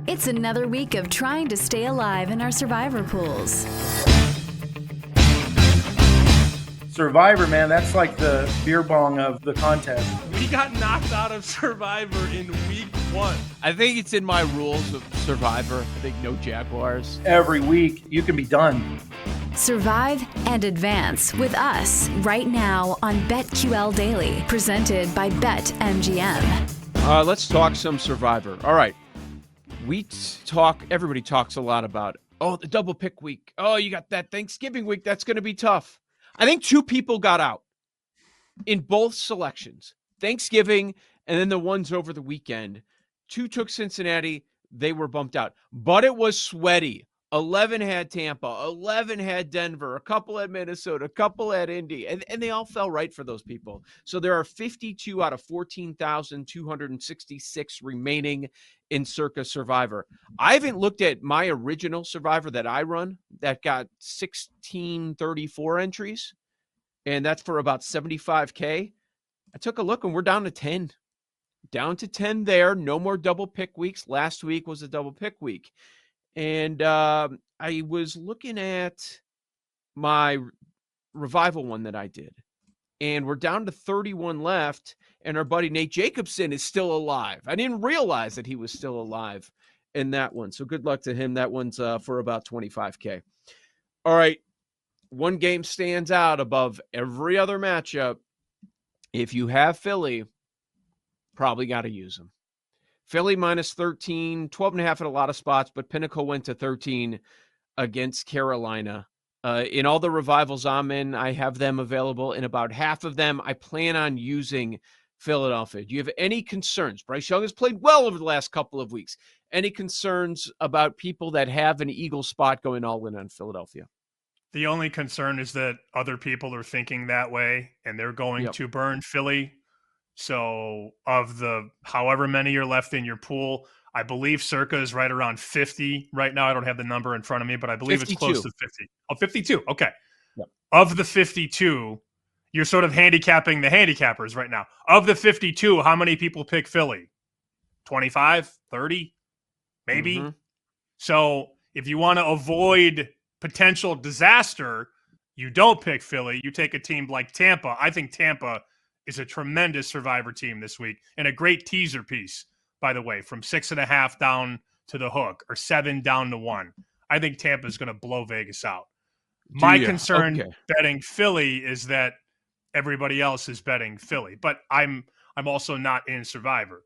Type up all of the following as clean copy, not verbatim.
It's another week of trying to stay alive in our survivor pools. Survivor, man, that's like the beer bong of the contest. We got knocked out of Survivor in week 1. I think it's in my rules of Survivor. I think no Jaguars. Every week, you can be done. Survive and advance with us right now on BetQL Daily, presented by BetMGM. Let's talk some Survivor. All right. Everybody talks a lot about, the double pick week. Oh, you got that Thanksgiving week. That's going to be tough. I think 2 people got out in both selections, Thanksgiving and then the ones over the weekend. 2 took Cincinnati. They were bumped out, but it was sweaty. 11 had Tampa, 11 had Denver, a couple had Minnesota, a couple had Indy, and they all fell right for those people. So there are 52 out of 14,266 remaining in Circa Survivor. I haven't looked at my original Survivor that I run that got 1634 entries, and that's for about 75K. I took a look, and we're down to 10. Down to 10 there. No more double pick weeks. Last week was a double pick week. And I was looking at my revival one that I did, and we're down to 31 left, and our buddy Nate Jacobson is still alive. I didn't realize that he was still alive in that one, so good luck to him. That one's for about 25K. All right, one game stands out above every other matchup. If you have Philly, probably got to use them. Philly minus 13, 12.5 at a lot of spots, but Pinnacle went to 13 against Carolina. In all the revivals I'm in, I have them available. In about half of them, I plan on using Philadelphia. Do you have any concerns? Bryce Young has played well over the last couple of weeks. Any concerns about people that have an Eagle spot going all in on Philadelphia? The only concern is that other people are thinking that way, and they're going to burn Philly. So of the however many are left in your pool, I believe Circa is right around 50 right now. I don't have the number in front of me, but I believe 52. It's close to 50. Oh, 52. Okay. Yep. Of the 52, you're sort of handicapping the handicappers right now. Of the 52, how many people pick Philly? 25, 30, maybe. Mm-hmm. So if you want to avoid potential disaster, you don't pick Philly. You take a team like Tampa. I think Tampa is a tremendous Survivor team this week, and a great teaser piece, by the way, from 6.5 down to the hook, or 7 down to 1. I think Tampa is going to blow Vegas out. My concern betting Philly is that everybody else is betting Philly, but I'm also not in Survivor.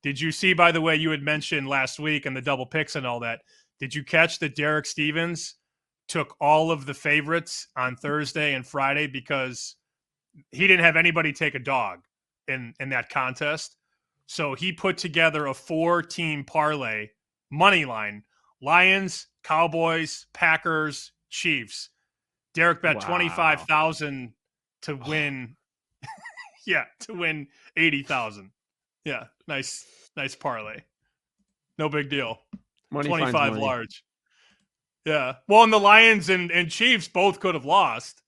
Did you see, by the way, you had mentioned last week and the double picks and all that, did you catch that Derek Stevens took all of the favorites on Thursday and Friday because he didn't have anybody take a dog in that contest? So he put together a 4-team parlay money line: Lions, Cowboys, Packers, Chiefs. Derek bet 25,000 to win. To win 80,000. Yeah, nice parlay. No big deal. Money 25 large. Yeah. Well, and the Lions and Chiefs both could have lost.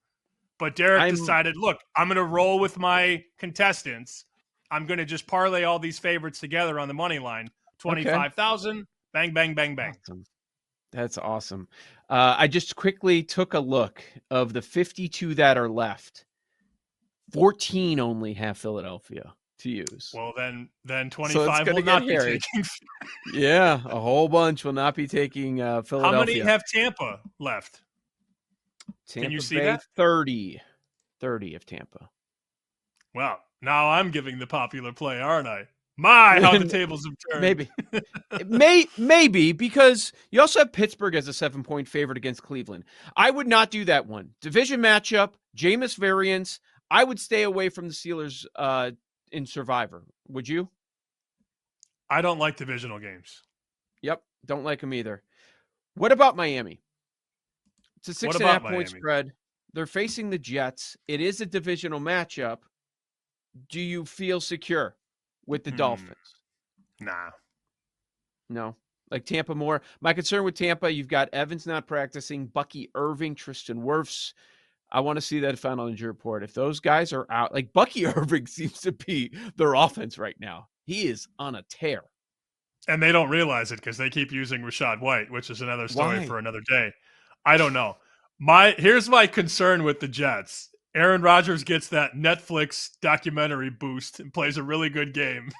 But Derek decided, look, I'm going to roll with my contestants. I'm going to just parlay all these favorites together on the money line. 25,000, bang, bang, bang, bang. Awesome. That's awesome. I just quickly took a look of the 52 that are left. 14 only have Philadelphia to use. Well, then 25 will not be taking. Yeah, a whole bunch will not be taking Philadelphia. How many have Tampa left? Tampa Can you see Bay, that? 30 of Tampa. Well, now I'm giving the popular play, aren't I? My, how the tables have turned. Maybe, because you also have Pittsburgh as a 7-point favorite against Cleveland. I would not do that one. Division matchup, Jameis variance. I would stay away from the Steelers in Survivor. Would you? I don't like divisional games. Yep, don't like them either. What about Miami? It's a 6.5 point spread. They're facing the Jets. It is a divisional matchup. Do you feel secure with the Dolphins? Nah. No. Like Tampa more. My concern with Tampa, you've got Evans not practicing, Bucky Irving, Tristan Wirfs. I want to see that final injury report. If those guys are out, like Bucky Irving seems to be their offense right now. He is on a tear. And they don't realize it because they keep using Rachaad White, which is another story Why? for another day. I don't know. Here's my concern with the Jets. Aaron Rodgers gets that Netflix documentary boost and plays a really good game.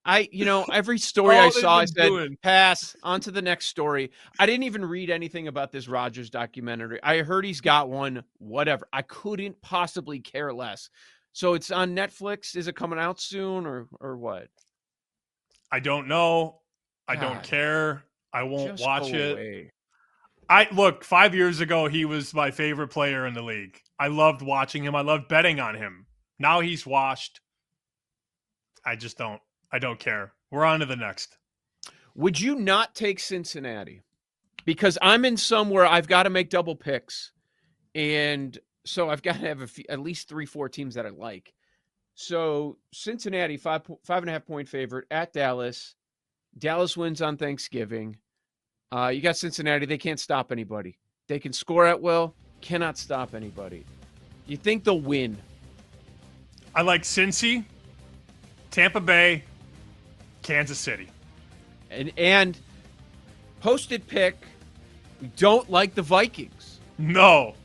Every story I saw, I said, doing. pass, on to the next story. I didn't even read anything about this Rodgers documentary. I heard he's got one, whatever. I couldn't possibly care less. So it's on Netflix. Is it coming out soon or what? I don't know. I don't God, care. I won't watch it. Away. Look, 5 years ago, he was my favorite player in the league. I loved watching him. I loved betting on him. Now he's washed. I don't care. We're on to the next. Would you not take Cincinnati? Because I'm in somewhere I've got to make double picks. And so I've got to have at least 3-4 teams that I like. So Cincinnati, 5.5 point favorite at Dallas. Dallas wins on Thanksgiving. You got Cincinnati. They can't stop anybody. They can score at will. Cannot stop anybody. You think they'll win? I like Cincy, Tampa Bay, Kansas City. And posted pick, we don't like the Vikings. No.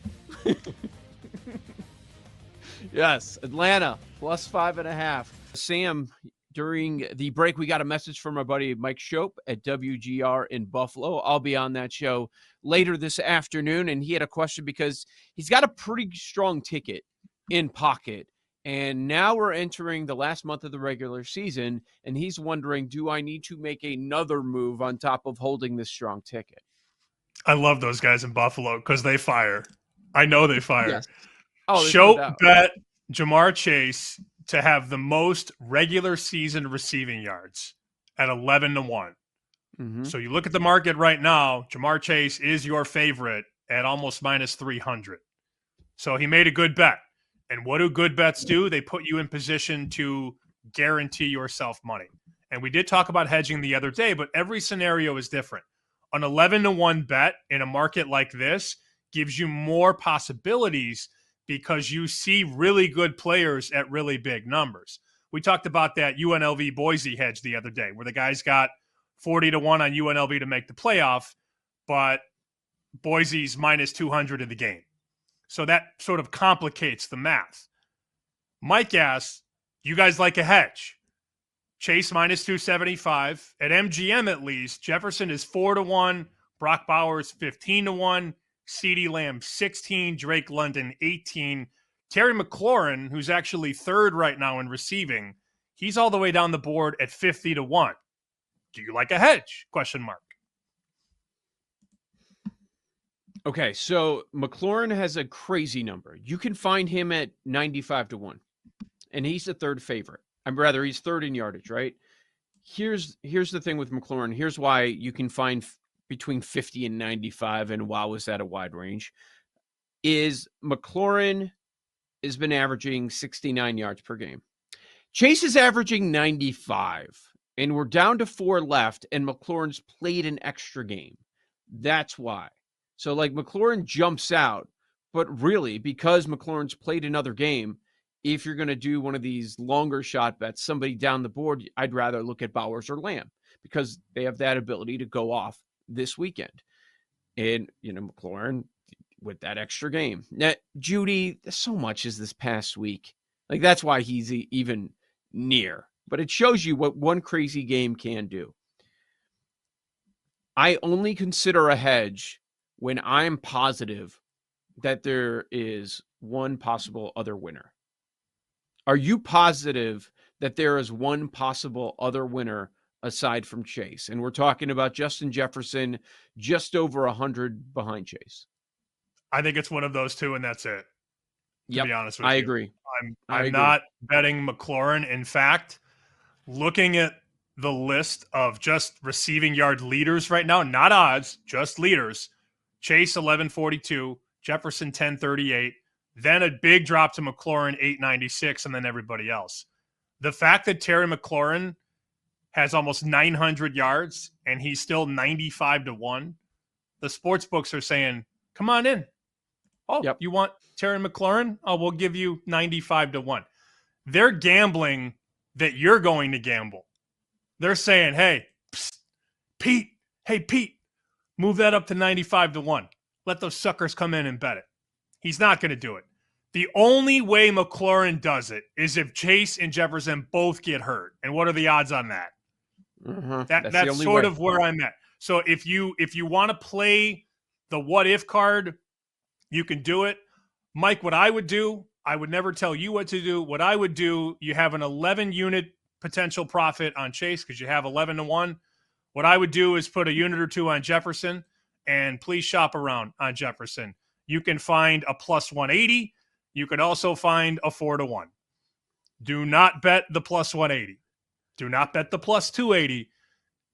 Yes, Atlanta, plus 5.5. Sam, during the break, we got a message from our buddy Mike Shope at WGR in Buffalo. I'll be on that show later this afternoon, and he had a question because he's got a pretty strong ticket in pocket. And now we're entering the last month of the regular season, and he's wondering, do I need to make another move on top of holding this strong ticket? I love those guys in Buffalo because they fire. I know they fire. Yes. Oh, Shope bet Jamar Chase to have the most regular season receiving yards at 11-1. Mm-hmm. So you look at the market right now, Jamar Chase is your favorite at almost minus 300. So he made a good bet. And what do good bets do? They put you in position to guarantee yourself money. And we did talk about hedging the other day, but every scenario is different. An 11-1 bet in a market like this gives you more possibilities because you see really good players at really big numbers. We talked about that UNLV Boise hedge the other day where the guys got 40-1 on UNLV to make the playoff, but Boise's minus 200 in the game. So that sort of complicates the math. Mike asks, you guys like a hedge? Chase minus 275. At MGM at least, Jefferson is 4-1, Brock Bowers 15-1, CeeDee Lamb 16, Drake London 18. Terry McLaurin, who's actually third right now in receiving, he's all the way down the board at 50-1. Do you like a hedge? Question mark. Okay, so McLaurin has a crazy number. You can find him at 95-1, and he's the third favorite. He's third in yardage, right? Here's the thing with McLaurin. Here's why you can find between 50 and 95, and wow, is that a wide range, is McLaurin has been averaging 69 yards per game. Chase is averaging 95, and we're down to 4 left, and McLaurin's played an extra game. That's why. So, McLaurin jumps out, but really, because McLaurin's played another game, if you're going to do one of these longer shot bets, somebody down the board, I'd rather look at Bowers or Lamb because they have that ability to go off this weekend. And, McLaurin with that extra game. Now, Judy, so much is this past week. That's why he's even near. But it shows you what one crazy game can do. I only consider a hedge when I'm positive that there is one possible other winner. Are you positive that there is one possible other winner aside from Chase? And we're talking about Justin Jefferson, just over 100 behind Chase. I think it's one of those two, and that's it. To be honest with you. I agree. I'm not betting McLaurin. In fact, looking at the list of just receiving yard leaders right now, not odds, just leaders, Chase 1142, Jefferson 1038, then a big drop to McLaurin 896, and then everybody else. The fact that Terry McLaurin has almost 900 yards and he's still 95-1, the sports books are saying, come on in. Oh, yep. You want Terry McLaurin? Oh, we'll give you 95-1. They're gambling that you're going to gamble. they're saying, hey, psst, Pete, move that up to 95-1. Let those suckers come in and bet it. He's not going to do it. The only way McLaurin does it is if Chase and Jefferson both get hurt. And what are the odds on that? Mm-hmm. That's sort of where I'm at. So if you want to play the what if card, you can do it. Mike, what I would do, I would never tell you what to do. What I would do, you have an 11 unit potential profit on Chase because you have 11-1. What I would do is put a unit or two on Jefferson, and please shop around on Jefferson. You can find a plus 180. You could also find a 4-1. Do not bet the plus 180. Do not bet the plus 280.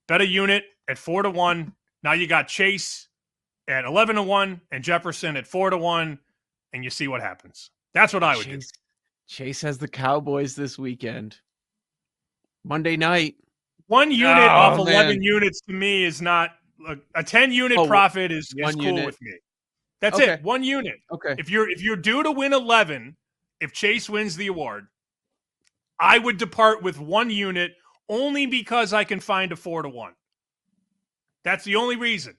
Bet a unit at 4-1. Now you got Chase at 11-1 and Jefferson at 4-1, and you see what happens. That's what I would do. Chase has the Cowboys this weekend. Monday night. 1 unit off 11 units to me is not a 10-unit profit is cool with me. That's it. 1 unit. Okay. If you're due to win 11, if Chase wins the award, I would depart with 1 unit only because I can find a 4-1. That's the only reason.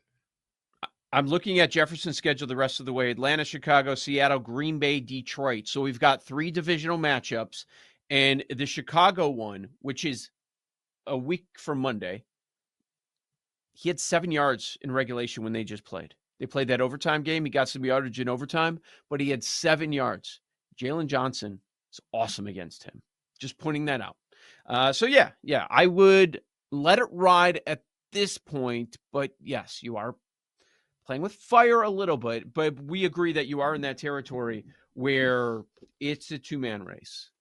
I'm looking at Jefferson's schedule the rest of the way. Atlanta, Chicago, Seattle, Green Bay, Detroit. So we've got 3 divisional matchups. And the Chicago one, which is a week from Monday, he had 7 yards in regulation when they just played. They played that overtime game. He got some yardage in overtime, but he had 7 yards. Jalen Johnson is awesome against him. Just pointing that out. I would let it ride at this point. But yes, you are playing with fire a little bit. But we agree that you are in that territory where it's a 2-man race.